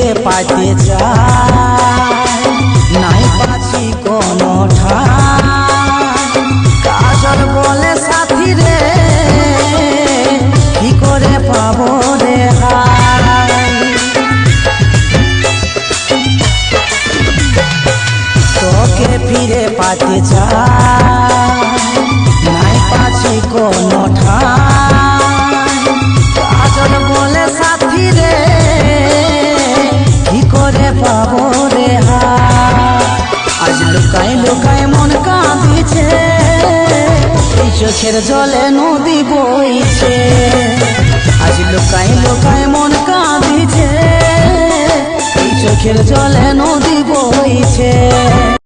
ফিরে পাইতে চাই, নাই পাচ্ছি কোনো ঠাই। কাজল বলে সাথী রে, কি করে পাবো রে হাই। তোকে ফিরে পাইতে চাই, নাই পাচ্ছি কোনো ঠাই। কাজল বলে সাথী রে, কি করে পাবো রে হাই। আজ লুকায় লুকায় মন কাঁদিছে, এই চোখের জলে নদী বইছে। আজ লুকায় লুকায় মন কাঁদিছে, এই চোখের জলে নদী বইছে।